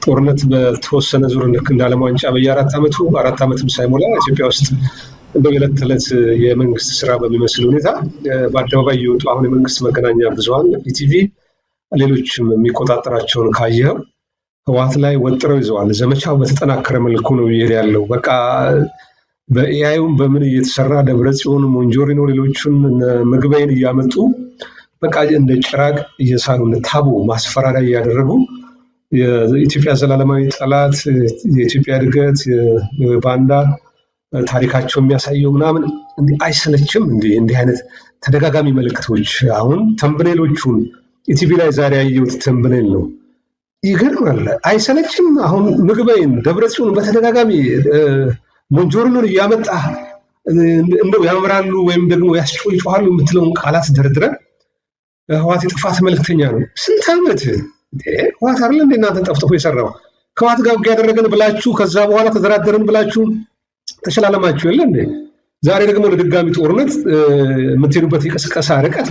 ጦርነት በተወሰነ ዙር ልክ እንዳለም ዋንጫ በየ4 ዓመቱ 4 ዓመትም ሳይሞላ ኢትዮጵያ ውስጥ በየዕለት ተዕለት የመንግስት ስራ በሚመስል ሁኔታ በአደባባይ እየወጡ አሁን የመንግስት መገናኛ ብዙሃን ኢቲቪ ሌሎችም የሚቆጣጠራቸውን ካየው ህወሓት ላይ ወጥረው ይዘዋል። ዘመቻው በተጠናከረ መልኩ ነው እየሄደ ያለው። በቃ በኤአይም በምን እየተሰራ ደብረጽዮን ሞንጆሪኖ ሌሎቹን ምግበይን እያመጡ በቃ እንደ ጭራቅ እየሳሉ ታቡ ማስፈራሪያ እያደረጉ የኢትዮጵያ ዘላለማዊ ጠላት የኢትዮጵያ እድገት ባንዳ ታሪካቸው የሚያሳየው ምናምን አይሰለችም እንዲህ አይነት ተደጋጋሚ መልእክቶች። አሁን ተምብኔሎቹን ኢቲቪ ላይ ዛሬ ያየሁት ተምብኔል ነው። ይገርማል። አይሰለችም። አሁን ምግበይን ደብረጽዮን በተደጋጋሚ ሞንጆሪኖን እያመጣ እንደው ያምራሉ ወይም ደግሞ ያስጮሃሉ የምትለውን ቃላት ደርድረ ህወሓት የጥፋት መልእክተኛ ነው። ስንት ዓመት ህወሓት አይደል እንደ እናንተን ጠፍጥፎ የሰራው? ከህወሓት ጋር ያደረገን ብላችሁ ከዛ በኋላ ተደራደረን ብላችሁ ተሸላለማችሁ የለ እንዴ? ዛሬ ደግሞ ለድጋሚ ጦርነት የምትሄዱበት የቀስቀሳ ርቀት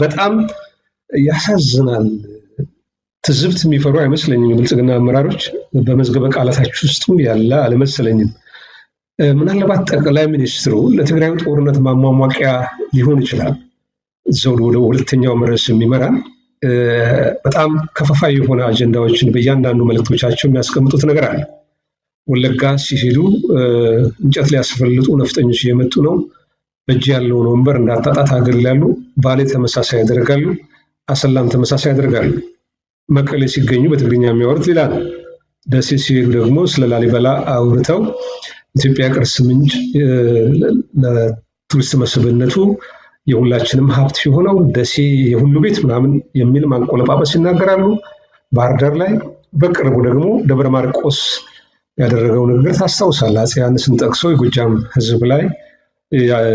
በጣም ያሳዝናል። ትዝብት የሚፈሩ አይመስለኝም የብልጽግና አመራሮች። በመዝገበ ቃላታችሁ ውስጥም ያለ አልመሰለኝም። ምናልባት ጠቅላይ ሚኒስትሩ ለትግራይ ጦርነት ማሟሟቂያ ሊሆን ይችላል ዘውድ ወደ ሁለተኛው ምዕራፍ የሚመራን በጣም ከፋፋይ የሆነ አጀንዳዎችን በእያንዳንዱ መልእክቶቻቸው የሚያስቀምጡት ነገር አለ። ወለጋ ሲሄዱ እንጨት ሊያስፈልጡ ነፍጠኞች እየመጡ ነው፣ በእጅ ያለውን ወንበር እንዳታጣት ሀገር ይላሉ። ባሌ ተመሳሳይ ያደርጋሉ፣ አሰላም ተመሳሳይ ያደርጋሉ። መቀሌ ሲገኙ በትግርኛ የሚያወሩት ሌላ ነው። ደሴ ሲሄዱ ደግሞ ስለ ላሊበላ አውርተው ኢትዮጵያ ቅርስ ምንጭ ለቱሪስት መስህብነቱ የሁላችንም ሀብት የሆነው ደሴ የሁሉ ቤት ምናምን የሚል ማንቆለጳጳስ ይናገራሉ። ባህር ዳር ላይ በቅርቡ ደግሞ ደብረ ማርቆስ ያደረገው ንግግር ታስታውሳለህ። አፄ ዮሐንስን ጠቅሶ የጎጃም ህዝብ ላይ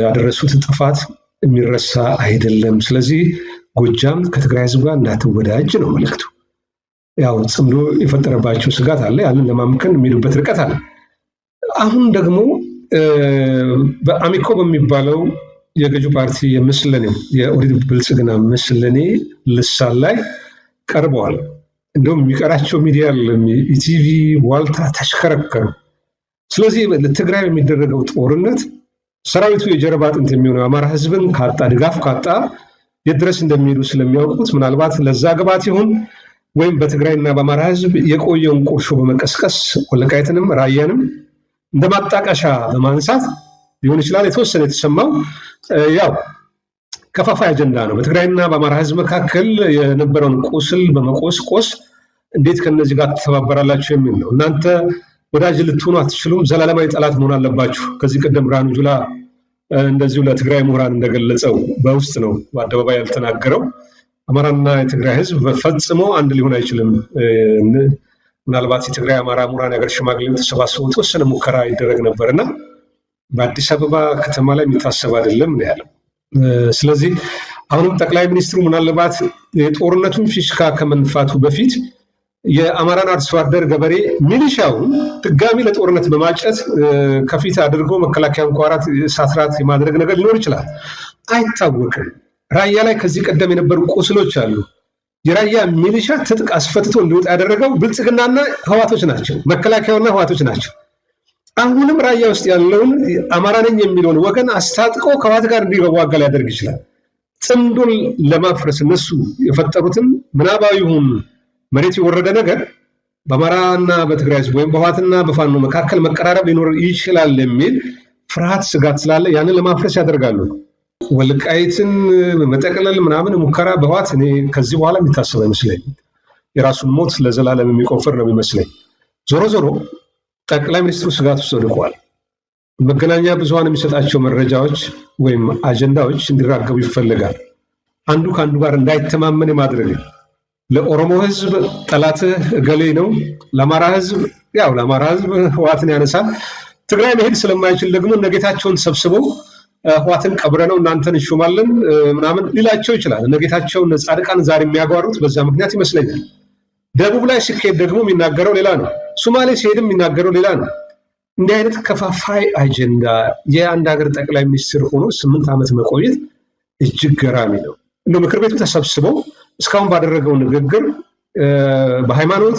ያደረሱት ጥፋት የሚረሳ አይደለም። ስለዚህ ጎጃም ከትግራይ ህዝብ ጋር እንዳትወዳጅ ነው መልእክቱ። ያው ጽምዶ የፈጠረባቸው ስጋት አለ። ያንን ለማምከን የሚሄዱበት ርቀት አለ። አሁን ደግሞ በአሚኮ በሚባለው የገዢው ፓርቲ የምስለኔ የኦህዴድ ብልጽግና ምስለኔ ልሳን ላይ ቀርበዋል። እንደውም የሚቀራቸው ሚዲያ ኢቲቪ ዋልታ ተሽከረከሩ። ስለዚህ ለትግራይ የሚደረገው ጦርነት ሰራዊቱ የጀርባ አጥንት የሚሆነው አማራ ህዝብን ካጣ ድጋፍ ካጣ የት ድረስ እንደሚሄዱ ስለሚያውቁት ምናልባት ለዛ ግባት ይሁን ወይም በትግራይና በአማራ ህዝብ የቆየውን ቁርሾ በመቀስቀስ ወልቃይትንም ራያንም እንደማጣቀሻ በማንሳት ሊሆን ይችላል የተወሰነ የተሰማው ያው ከፋፋይ አጀንዳ ነው። በትግራይና በአማራ ህዝብ መካከል የነበረውን ቁስል በመቆስቆስ እንዴት ከነዚህ ጋር ተተባበራላችሁ የሚል ነው። እናንተ ወዳጅ ልትሆኑ አትችሉም፣ ዘላለማዊ ጠላት መሆን አለባችሁ። ከዚህ ቀደም ብርሃኑ ጁላ እንደዚሁ ለትግራይ ምሁራን እንደገለጸው በውስጥ ነው በአደባባይ ያልተናገረው። አማራና የትግራይ ህዝብ ፈጽሞ አንድ ሊሆን አይችልም። ምናልባት የትግራይ አማራ ምሁራን የሀገር ሽማግሌዎች ተሰባስበው የተወሰነ ሙከራ ይደረግ ነበርና በአዲስ አበባ ከተማ ላይ የሚታሰብ አይደለም ነው ያለው። ስለዚህ አሁንም ጠቅላይ ሚኒስትሩ ምናልባት የጦርነቱን ፊሽካ ከመንፋቱ በፊት የአማራን አርሶ አደር ገበሬ ሚሊሻውን ድጋሚ ለጦርነት በማጨት ከፊት አድርጎ መከላከያ እንኳራት ሳትራት የማድረግ ነገር ሊኖር ይችላል፣ አይታወቅም። ራያ ላይ ከዚህ ቀደም የነበሩ ቁስሎች አሉ። የራያ ሚሊሻ ትጥቅ አስፈትቶ እንዲወጣ ያደረገው ብልጽግናና ህዋቶች ናቸው፣ መከላከያውና ህዋቶች ናቸው። አሁንም ራያ ውስጥ ያለውን አማራ ነኝ የሚለውን ወገን አስታጥቆ ከህዋት ጋር እንዲዋጋ ሊያደርግ ይችላል። ጽምዶን ለማፍረስ እነሱ የፈጠሩትን ምናባዊውን መሬት የወረደ ነገር በአማራና በትግራይ ህዝብ ወይም በህዋትና በፋኖ መካከል መቀራረብ ሊኖር ይችላል የሚል ፍርሃት ስጋት ስላለ ያንን ለማፍረስ ያደርጋሉ። ወልቃይትን መጠቅለል ምናምን ሙከራ በህዋት እኔ ከዚህ በኋላ የሚታሰብ አይመስለኝም። የራሱን ሞት ለዘላለም የሚቆፍር ነው የሚመስለኝ። ዞሮ ዞሮ ጠቅላይ ሚኒስትሩ ስጋት ውስጥ ወድቀዋል። መገናኛ ብዙሃን የሚሰጣቸው መረጃዎች ወይም አጀንዳዎች እንዲራገቡ ይፈልጋል። አንዱ ከአንዱ ጋር እንዳይተማመን የማድረግ ለኦሮሞ ህዝብ ጠላትህ እገሌ ነው፣ ለአማራ ህዝብ ህዋትን ያነሳል። ትግራይ መሄድ ስለማይችል ደግሞ እነጌታቸውን ሰብስበው ህዋትን ቀብረነው እናንተን እንሾማለን ምናምን ሊላቸው ይችላል። እነጌታቸውን ጻድቃን ዛሬ የሚያጓሩት በዛ ምክንያት ይመስለኛል። ደቡብ ላይ ሲሄድ ደግሞ የሚናገረው ሌላ ነው። ሶማሌ ሲሄድም የሚናገረው ሌላ ነው። እንዲህ አይነት ከፋፋይ አጀንዳ የአንድ ሀገር ጠቅላይ ሚኒስትር ሆኖ 8 ዓመት መቆየት እጅግ ገራሚ ነው። እንደው ምክር ቤቱ ተሰብስበው እስካሁን ባደረገው ንግግር በሃይማኖት፣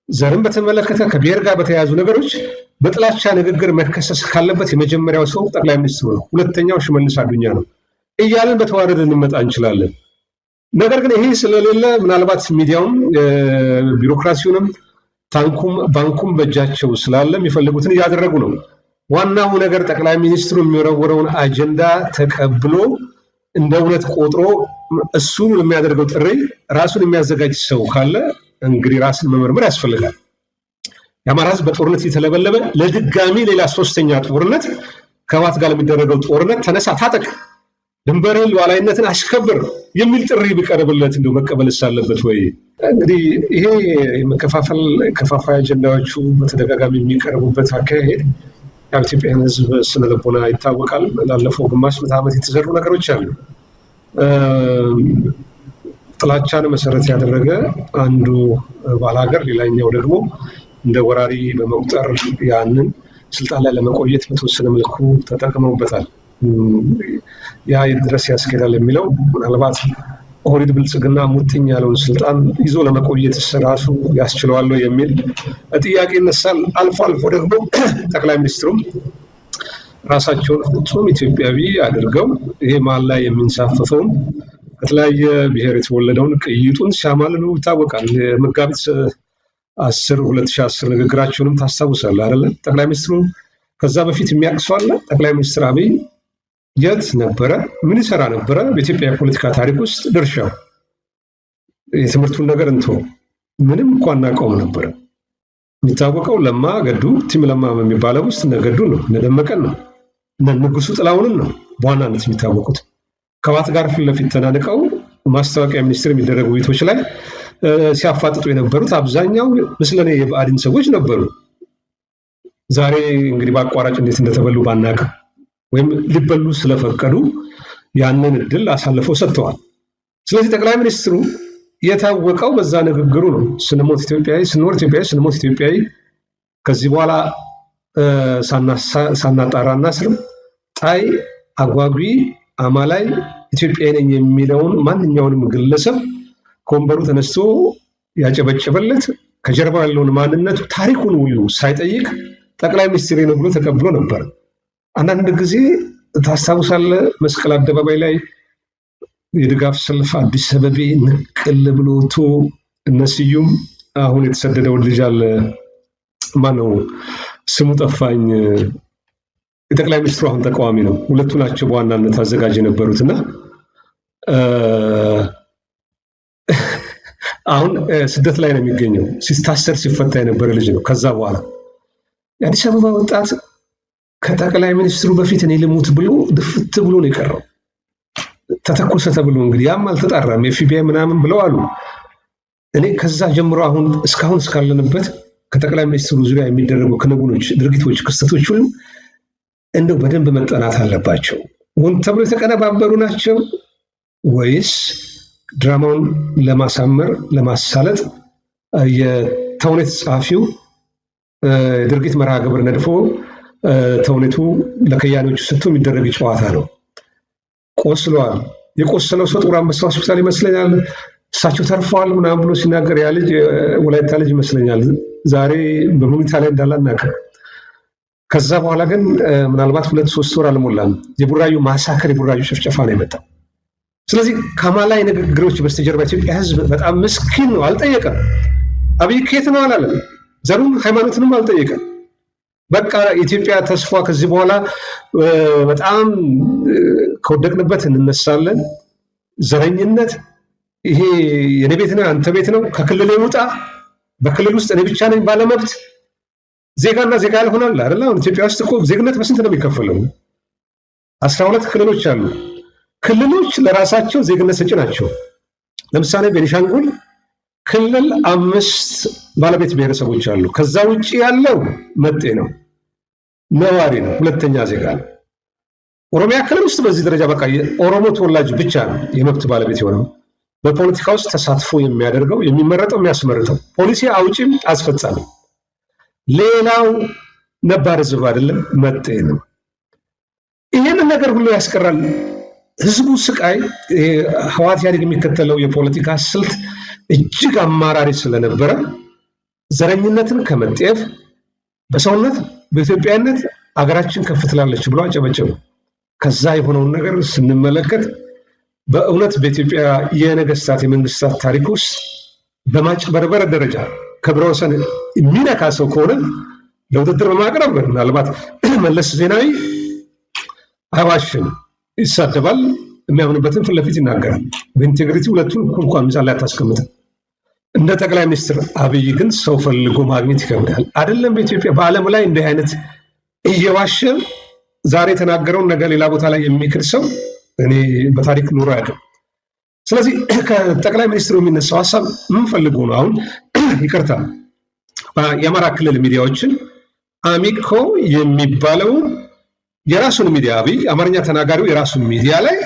ዘርን በተመለከተ ከብሔር ጋር በተያያዙ ነገሮች በጥላቻ ንግግር መከሰስ ካለበት የመጀመሪያው ሰው ጠቅላይ ሚኒስትሩ ነው። ሁለተኛው ሽመልስ አዱኛ ነው እያልን በተዋረድ እንመጣ እንችላለን። ነገር ግን ይሄ ስለሌለ ምናልባት ሚዲያውም ቢሮክራሲውንም ባንኩም በእጃቸው ስላለ የሚፈልጉትን እያደረጉ ነው። ዋናው ነገር ጠቅላይ ሚኒስትሩ የሚወረወረውን አጀንዳ ተቀብሎ እንደ እውነት ቆጥሮ እሱ የሚያደርገው ጥሪ ራሱን የሚያዘጋጅ ሰው ካለ እንግዲህ ራስን መመርመር ያስፈልጋል። የአማራ ህዝብ በጦርነት የተለበለበ ለድጋሚ ሌላ ሶስተኛ ጦርነት ከህወሓት ጋር የሚደረገው ጦርነት ተነሳ፣ ታጠቅ፣ ድንበርን ሉዓላዊነትን አስከብር የሚል ጥሪ ቢቀርብለት እንደው መቀበልስ አለበት ወይ? እንግዲህ ይሄ ከፋፋይ አጀንዳዎቹ በተደጋጋሚ የሚቀርቡበት አካሄድ የኢትዮጵያን ህዝብ ስነልቦና ይታወቃል። ላለፈው ግማሽ ምዕተ ዓመት የተዘሩ ነገሮች አሉ። ጥላቻን መሰረት ያደረገ አንዱ ባላገር ሌላኛው ደግሞ እንደ ወራሪ በመቁጠር ያንን ስልጣን ላይ ለመቆየት በተወሰነ መልኩ ተጠቅመውበታል። ያ ድረስ ያስኬዳል የሚለው ምናልባት ኦህዴድ ብልጽግና ሙጥኝ ያለውን ስልጣን ይዞ ለመቆየት ራሱ ያስችለዋል የሚል ጥያቄ ይነሳል። አልፎ አልፎ ደግሞ ጠቅላይ ሚኒስትሩም ራሳቸውን ፍጹም ኢትዮጵያዊ አድርገው ይሄ መሀል ላይ የሚንሳፈፈውን ከተለያየ ብሔር የተወለደውን ቅይጡን ሲያማልሉ ይታወቃል። መጋቢት 10 2010 ንግግራቸውንም ታስታውሳለህ አይደለ? ጠቅላይ ሚኒስትሩ ከዛ በፊት የሚያቅሱ አለ። ጠቅላይ ሚኒስትር አብይ የት ነበረ? ምን ይሰራ ነበረ? በኢትዮጵያ የፖለቲካ ታሪክ ውስጥ ድርሻው የትምህርቱን ነገር ምንም እንኳን አናውቀውም ነበረ። የሚታወቀው ለማ ገዱ ቲም ለማ የሚባለው ውስጥ ነገዱ ነው፣ ነደመቀን ነው፣ ንጉሱ ጥላሁንን ነው በዋናነት የሚታወቁት። ከህወሓት ጋር ፊት ለፊት ተናንቀው ማስታወቂያ ሚኒስትር የሚደረጉ ውይይቶች ላይ ሲያፋጥጡ የነበሩት አብዛኛው ምስለኔ የብአዴን ሰዎች ነበሩ። ዛሬ እንግዲህ በአቋራጭ እንዴት እንደተበሉ ባናውቅም ወይም ሊበሉ ስለፈቀዱ ያንን እድል አሳልፈው ሰጥተዋል። ስለዚህ ጠቅላይ ሚኒስትሩ የታወቀው በዛ ንግግሩ ነው። ስንሞት ኢትዮጵያዊ፣ ስንኖር ኢትዮጵያዊ፣ ስንሞት ኢትዮጵያዊ፣ ከዚህ በኋላ ሳናጣራ እናስርም፣ ጣይ፣ አጓጊ፣ አማላይ ኢትዮጵያዊ ነኝ የሚለውን ማንኛውንም ግለሰብ ከወንበሩ ተነስቶ ያጨበጨበለት ከጀርባው ያለውን ማንነቱ ታሪኩን ሁሉ ሳይጠይቅ ጠቅላይ ሚኒስትር ነው ብሎ ተቀብሎ ነበር። አንዳንድ ጊዜ ታስታውሳለህ፣ መስቀል አደባባይ ላይ የድጋፍ ሰልፍ አዲስ አበባ ንቅል ብሎ እነስዩም አሁን የተሰደደው ልጅ አለ፣ ማነው ስሙ ጠፋኝ፣ የጠቅላይ ሚኒስትሩ አሁን ተቃዋሚ ነው። ሁለቱ ናቸው በዋናነት አዘጋጅ የነበሩትና አሁን ስደት ላይ ነው የሚገኘው። ሲታሰር ሲፈታ የነበረ ልጅ ነው። ከዛ በኋላ የአዲስ አበባ ወጣት ከጠቅላይ ሚኒስትሩ በፊት እኔ ልሙት ብሎ ድፍት ብሎ ነው የቀረው። ተተኮሰ ተብሎ እንግዲህ ያም አልተጣራም ኤፍቢአይ ምናምን ብለው አሉ። እኔ ከዛ ጀምሮ አሁን እስካሁን እስካለንበት ከጠቅላይ ሚኒስትሩ ዙሪያ የሚደረጉ ክንውኖች፣ ድርጊቶች፣ ክስተቶች ሁሉ እንደው በደንብ መጠናት አለባቸው። ሆን ተብሎ የተቀነባበሩ ናቸው ወይስ ድራማውን ለማሳመር ለማሳለጥ የተውኔት ጸሐፊው ድርጊት መርሃ ግብር ነድፎ ተውኔቱ ለከያኔዎቹ ሰጥቶ የሚደረግ ጨዋታ ነው? ቆስሏል። የቆሰለው ሰው ጥቁር አንበሳ ሆስፒታል ይመስለኛል፣ እሳቸው ተርፈዋል ምናምን ብሎ ሲናገር ያ ልጅ ወላይታ ልጅ ይመስለኛል፣ ዛሬ በሁኔታ ላይ እንዳላናቀ። ከዛ በኋላ ግን ምናልባት 2-3 ወር አልሞላም የቡራዩ ማሳከር የቡራዩ ጭፍጨፋ ነው የመጣው። ስለዚህ ከማላይ ንግግሮች በስተጀርባ ኢትዮጵያ ሕዝብ በጣም ምስኪን ነው። አልጠየቀም። አብይ ከየት ነው አላለም። ዘሩም ሃይማኖትንም አልጠየቀም። በቃ ኢትዮጵያ ተስፋ ከዚህ በኋላ በጣም ከወደቅንበት እንነሳለን። ዘረኝነት ይሄ የኔ ቤት ነው አንተ ቤት ነው፣ ከክልል ይውጣ፣ በክልል ውስጥ እኔ ብቻ ነኝ ባለመብት፣ ዜጋና ዜጋ ያልሆናል አይደል? አሁን ኢትዮጵያ ውስጥ እኮ ዜግነት በስንት ነው የሚከፈለው? 12 ክልሎች አሉ። ክልሎች ለራሳቸው ዜግነት ሰጪ ናቸው። ለምሳሌ ቤኒሻንጉል ክልል 5 ባለቤት ብሔረሰቦች አሉ። ከዛ ውጪ ያለው መጤ ነው፣ ነዋሪ ነው፣ ሁለተኛ ዜጋ ነው። ኦሮሚያ ክልል ውስጥ በዚህ ደረጃ በቃ የኦሮሞ ተወላጅ ብቻ ነው የመብት ባለቤት የሆነው። በፖለቲካ ውስጥ ተሳትፎ የሚያደርገው የሚመረጠው የሚያስመርጠው ፖሊሲ አውጪም አስፈጻሚ። ሌላው ነባር ህዝብ አይደለም መጤ ነው። ይሄንን ነገር ሁሉ ያስቀራል። ህዝቡ ስቃይ ህወሓት ኢህአዴግ የሚከተለው የፖለቲካ ስልት እጅግ አማራሪ ስለነበረ ዘረኝነትን ከመጤፍ በሰውነት በኢትዮጵያነት አገራችን ከፍ ትላለች ብሎ አጨበጨቡ። ከዛ የሆነውን ነገር ስንመለከት በእውነት በኢትዮጵያ የነገስታት የመንግስታት ታሪክ ውስጥ በማጭበርበር ደረጃ ክብረ ወሰን የሚነካ ሰው ከሆነ ለውድድር በማቅረብ ምናልባት መለስ ዜናዊ አይዋሽም፣ ይሳደባል፣ የሚያምንበትን ፊት ለፊት ይናገራል። በኢንቴግሪቲ ሁለቱን እንኳን ሚዛን ላይ አታስቀምጥም። እንደ ጠቅላይ ሚኒስትር አብይ ግን ሰው ፈልጎ ማግኘት ይከብዳል። አይደለም በኢትዮጵያ በዓለም ላይ እንዲህ አይነት እየዋሸ ዛሬ የተናገረውን ነገር ሌላ ቦታ ላይ የሚክድ ሰው እኔ በታሪክ ኑሮ አያውቅም። ስለዚህ ከጠቅላይ ሚኒስትሩ የሚነሳው ሀሳብ ምን ፈልጎ ነው? አሁን ይቅርታ የአማራ ክልል ሚዲያዎችን አሚኮ የሚባለው የራሱን ሚዲያ አብይ አማርኛ ተናጋሪው የራሱን ሚዲያ ላይ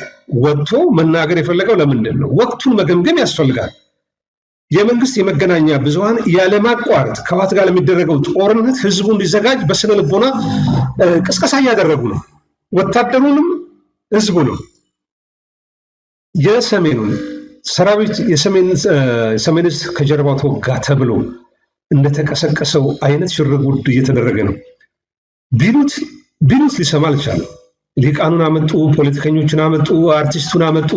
ወጥቶ መናገር የፈለገው ለምንድን ነው? ወቅቱን መገምገም ያስፈልጋል። የመንግስት የመገናኛ ብዙሃን ያለማቋረጥ ከህወሓት ጋር ለሚደረገው ጦርነት ህዝቡ እንዲዘጋጅ በስነ ልቦና ቅስቀሳ እያደረጉ ነው። ወታደሩንም ህዝቡ ነው። የሰሜኑን ሰራዊት የሰሜን ከጀርባው ተወጋ ተብሎ እንደተቀሰቀሰው አይነት ሽርጉድ እየተደረገ ነው። ቢሉት ሊሰማ አልቻለም። ሊቃኑን አመጡ፣ ፖለቲከኞችን አመጡ፣ አርቲስቱን አመጡ፣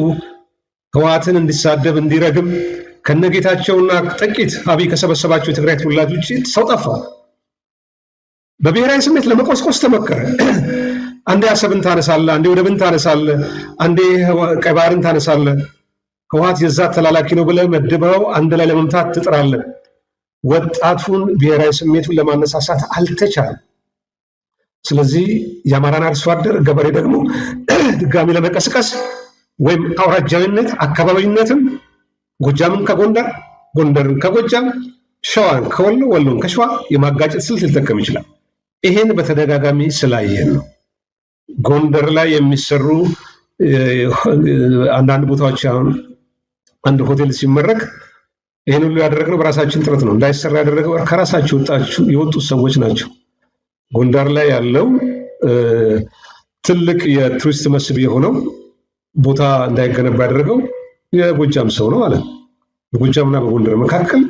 ህወሓትን እንዲሳደብ እንዲረግም ከነጌታቸውና ጥቂት አብይ ከሰበሰባቸው የትግራይ ተወላጆች ሰው ጠፋ። በብሔራዊ ስሜት ለመቆስቆስ ተመከረ። አንዴ አሰብን ታነሳለ፣ አንዴ ወደብን ታነሳለ፣ አንዴ ቀይ ባህርን ታነሳለ። ህወሓት የዛ ተላላኪ ነው ብለህ መድበው አንድ ላይ ለመምታት ትጥራለህ። ወጣቱን ብሔራዊ ስሜቱን ለማነሳሳት አልተቻለም። ስለዚህ የአማራን አርሶ አደር ገበሬ ደግሞ ድጋሚ ለመቀስቀስ ወይም አውራጃዊነት አካባቢነትም ጎጃምን ከጎንደር ጎንደርን ከጎጃም ሸዋን ከወሎ ወሎን ከሸዋ የማጋጨት ስልት ሊጠቀም ይችላል። ይሄን በተደጋጋሚ ስላየን ነው። ጎንደር ላይ የሚሰሩ አንዳንድ ቦታዎች አሁን አንድ ሆቴል ሲመረቅ ይሄን ሁሉ ያደረግነው በራሳችን ጥረት ነው። እንዳይሰራ ያደረገው ከራሳቸው የወጡ ሰዎች ናቸው። ጎንደር ላይ ያለው ትልቅ የቱሪስት መስህብ የሆነው ቦታ እንዳይገነባ ያደረገው የጎጃም ሰው ነው ማለት ነው። በጎጃምና በጎንደር መካከል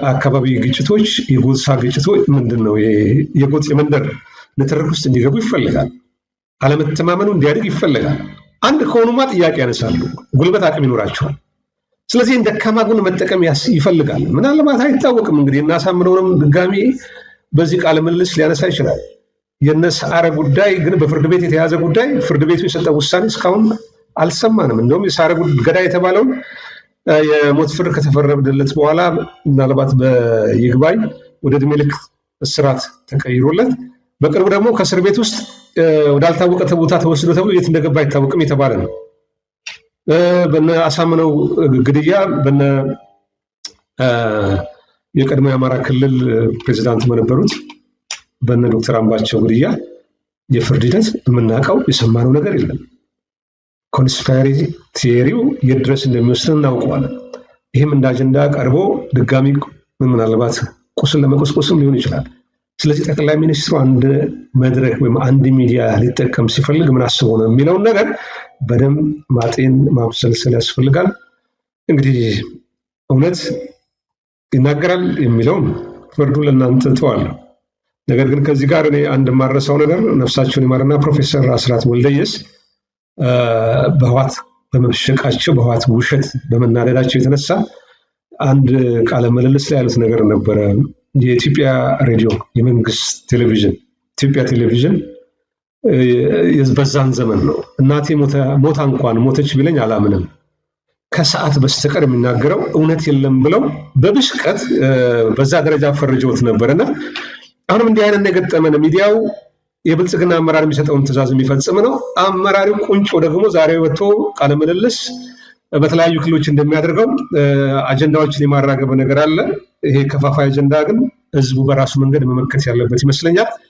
አካባቢ ግጭቶች፣ የጎሳ ግጭቶች ምንድነው የጎጥ የመንደር ንትርክ ውስጥ እንዲገቡ ይፈልጋል። አለመተማመኑ እንዲያድግ ይፈልጋል። አንድ ከሆኑማ ጥያቄ ያነሳሉ፣ ጉልበት አቅም ይኖራቸዋል። ስለዚህ እንደ ደካማ መጠቀም ይፈልጋል። ምናልባት አይታወቅም እንግዲህ እናሳምነውንም ድጋሚ በዚህ ቃለ ምልልስ ሊያነሳ ይችላል። የነሰዓረ ጉዳይ ግን በፍርድ ቤት የተያዘ ጉዳይ ፍርድ ቤቱ የሰጠው ውሳኔ እስካሁን አልሰማንም። እንደውም የሰዓረ ገዳይ የተባለውን የሞት ፍርድ ከተፈረደለት በኋላ ምናልባት በይግባኝ ወደ ዕድሜ ልክ እስራት ተቀይሮለት በቅርቡ ደግሞ ከእስር ቤት ውስጥ ወዳልታወቀ ቦታ ተወስዶ ተብሎ የት እንደገባ አይታወቅም የተባለ ነው። በነ አሳምነው ግድያ በነ የቀድሞ የአማራ ክልል ፕሬዚዳንት በነበሩት በነ ዶክተር አምባቸው ግድያ የፍርድ ሂደት የምናውቀው የሰማነው ነገር የለም። ኮንስፓይሪ ቲዮሪው የድረስ እንደሚወስድ እናውቀዋለን። ይህም እንደ አጀንዳ ቀርቦ ድጋሚ ምናልባት ቁስል ለመቆስቆስም ሊሆን ይችላል። ስለዚህ ጠቅላይ ሚኒስትሩ አንድ መድረክ ወይም አንድ ሚዲያ ሊጠቀም ሲፈልግ ምን አስቦ ነው የሚለውን ነገር በደንብ ማጤን ማብሰልሰል ያስፈልጋል። እንግዲህ እውነት ይናገራል የሚለውን ፍርዱ ለእናንተ ተዋለሁ። ነገር ግን ከዚህ ጋር እኔ አንድ ማረሳው ነገር ነፍሳቸውን ይማርና ፕሮፌሰር አስራት ወልደየስ በህወሓት በመሸቃቸው በህወሓት ውሸት በመናደዳቸው የተነሳ አንድ ቃለ ምልልስ ላይ ያሉት ነገር ነበረ። የኢትዮጵያ ሬዲዮ የመንግስት ቴሌቪዥን ኢትዮጵያ ቴሌቪዥን በዛን ዘመን ነው እናቴ ሞታ እንኳን ሞተች ቢለኝ አላምንም ከሰዓት በስተቀር የሚናገረው እውነት የለም ብለው በብሽቀት በዛ ደረጃ ፈርጀውት ነበርና አሁንም እንዲህ አይነት የገጠመን ሚዲያው የብልጽግና አመራር የሚሰጠውን ትዕዛዝ የሚፈጽም ነው። አመራሪው ቁንጮ ደግሞ ዛሬ ወጥቶ ቃለ ምልልስ በተለያዩ ክልሎች እንደሚያደርገው አጀንዳዎችን የማራገብ ነገር አለ። ይሄ ከፋፋይ አጀንዳ ግን ህዝቡ በራሱ መንገድ መመከት ያለበት ይመስለኛል።